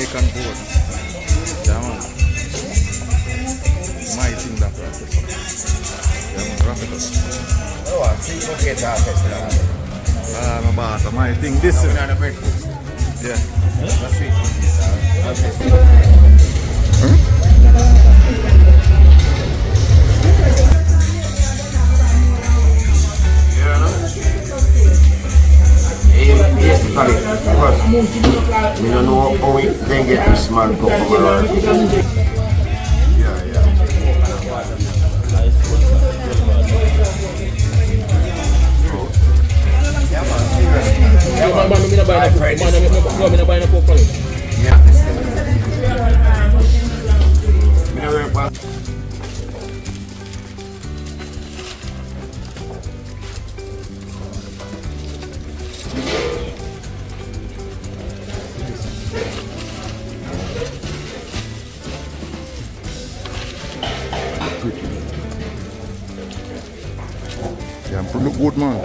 Jamaican boat. Yeah, man. My thing that right. Yeah, man, wrap it up. Oh, I see you get that festival. My boss, my thing. This is On the breakfast. yeah. That's sweet. Basically, because we don't know how we then get this man come from around. Yeah, I'm look good, man.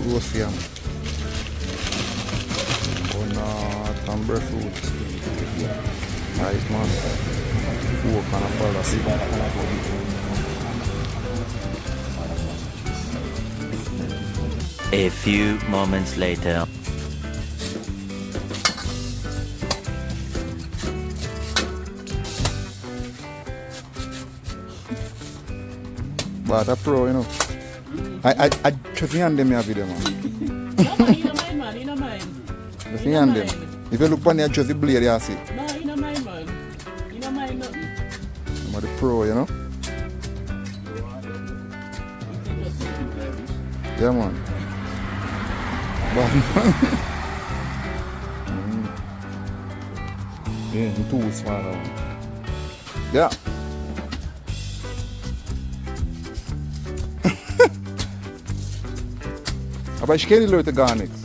Roast yam. Bonat and breadfruit. Right, man. Pork and a palace. A few moments later. But a pro, you know. I just hand them your video, man. You don't mind, man. You don't mind. Just hand them. If you look on your just the blade, you see. No, you don't mind, man. You don't mind nothing. I'm the pro, you know. Yeah, man. Bad man. Yeah, I'm too smart. Yeah. Aber ich kenne die Leute gar nichts.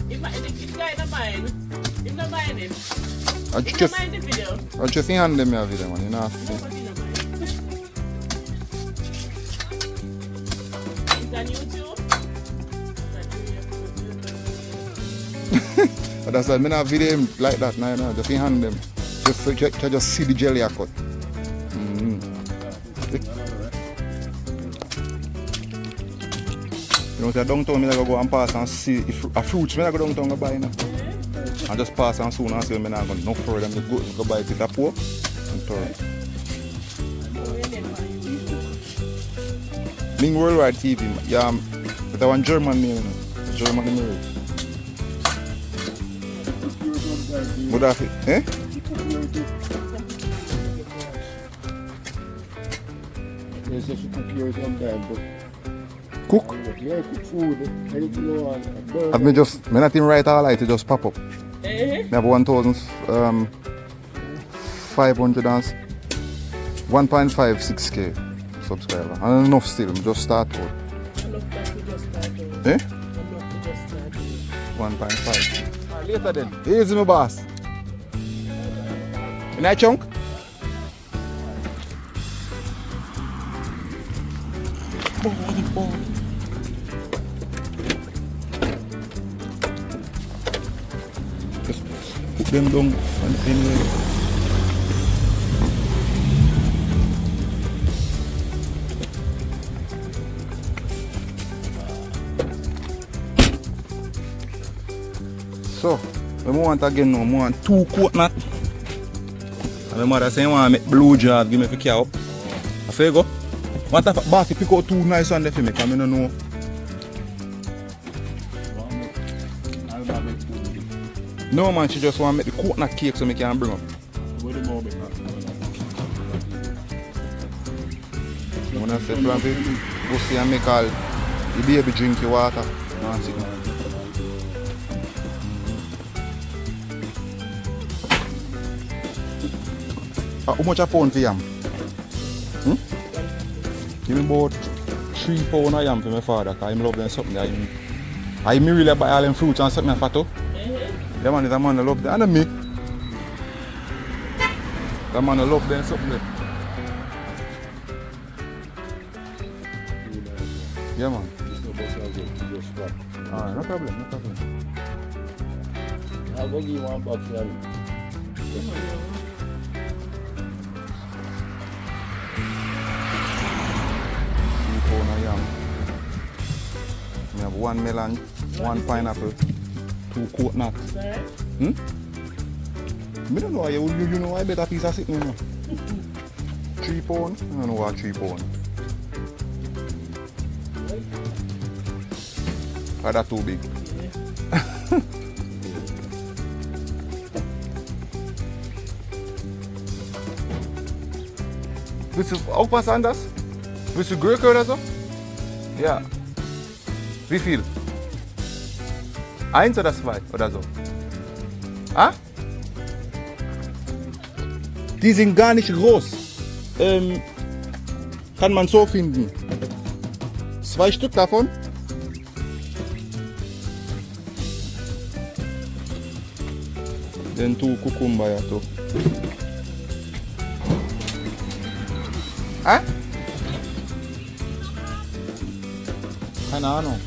This guy don't mind. He don't mind him. I He don't just mind the video. hand them your video, man. You know. No, but he don't mind. It's on YouTube. But that's why I not video him like that. No, no. Just hand them. Just so you just see the jelly I cut. You know, downtown, I go and pass and see if a fruits, I go downtown and buy now. And just pass and soon and see when I go no further than go buy it a pork and turn. Ming Worldwide TV, yeah, but I want German name, German name. What have it? Eh? Yes, if you cook yours sometimes, but Cook? yeah, cook food, anything you want. I've been just, I not even write all right, it just pop up. I have 1.56k subscriber. And enough still, just start out. Enough that we just started. Eh? Enough we just started. 1.5. Later then. Here's my boss. In that chunk? Just put them down and anyway. So, we want again now, we want 2 coconut. And my mother say, I want to make blue jars, give me for care up. I say, go. What if boss pick out 2 nice ones for me, because I don't know. No man, she just want to make the coconut cake so I can bring up. I want to say, go see and make all the baby drink your water. How much a pound for yam? Give me about 3 pounds of yam for my father, because I love them something. I really buy all them fruits and something for too. That man is a man that love them. And me. That man that love them something. Yeah, man. This no bus now go just stop. Alright, no problem, no problem. I'll go give you one box here. Pound of yam. We have 1 melon, 1 pineapple, 2 coconut. Sorry? I don't know, you know I bet a piece of sitting, you know. 3 pound? I don't know what 3 pound. Or that too big? Willst du auch was anderes? Willst du Gurke oder so? Ja. Wie viel? 1 oder 2 oder so? Ah? Die sind gar nicht groß. Kann man so finden. 2 Stück davon. Then 2 cucumber ja so. Ah? Keine Ahnung.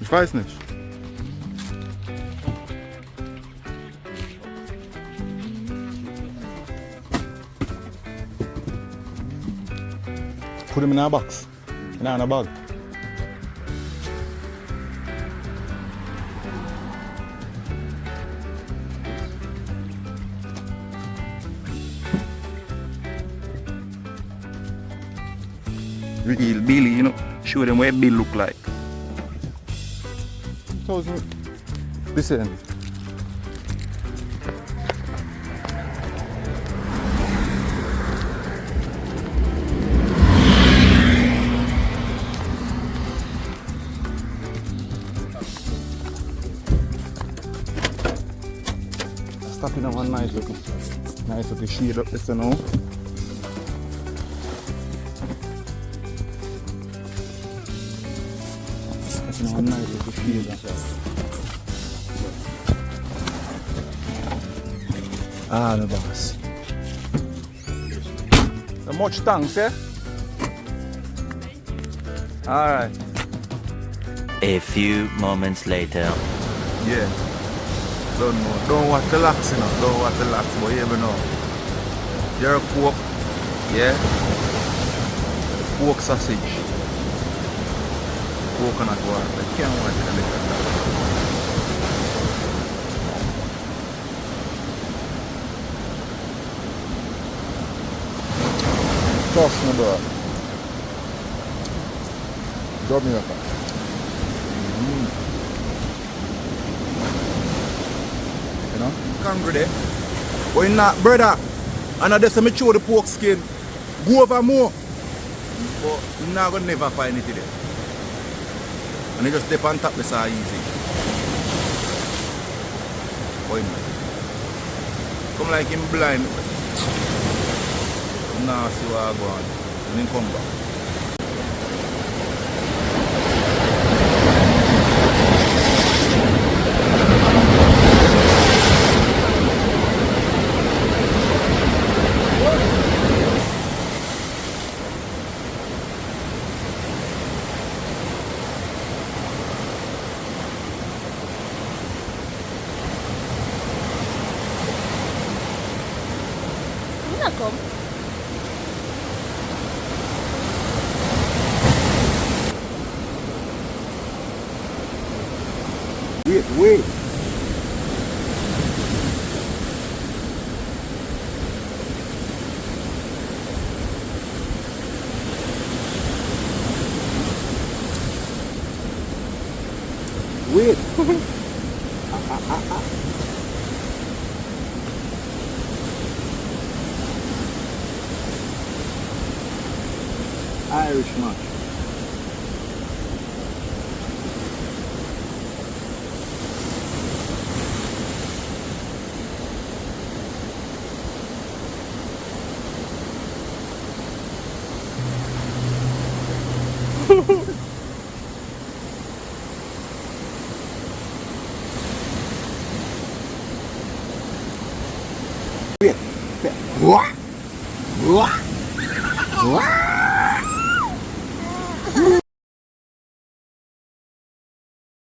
Ich weiß nicht. Put them in a box. In a bag. Real Billy, you know, show them what Bill look like. Listen. Stop in one nice looking shade up this now. One nice little shade. Ah, the boss. So much thanks, eh? Alright. A few moments later. Yeah. Don't know. Don't want to lax, you know. Don't want to lax, but you never know. You're a pork. Yeah? Pork sausage. Coconut water. I can't wait to look at that. Trust me, bro. Jamaica. You know? Hungry there. But you're not, brother. And I just say me chew the pork skin. Go over more. But you're not gonna never find it there. And you just dip on top, that's how easy. Boy, man. Come like him blind. Now see what I go on. And then come back. Kom. Wait. Wait. Irishman. Wait. What? What?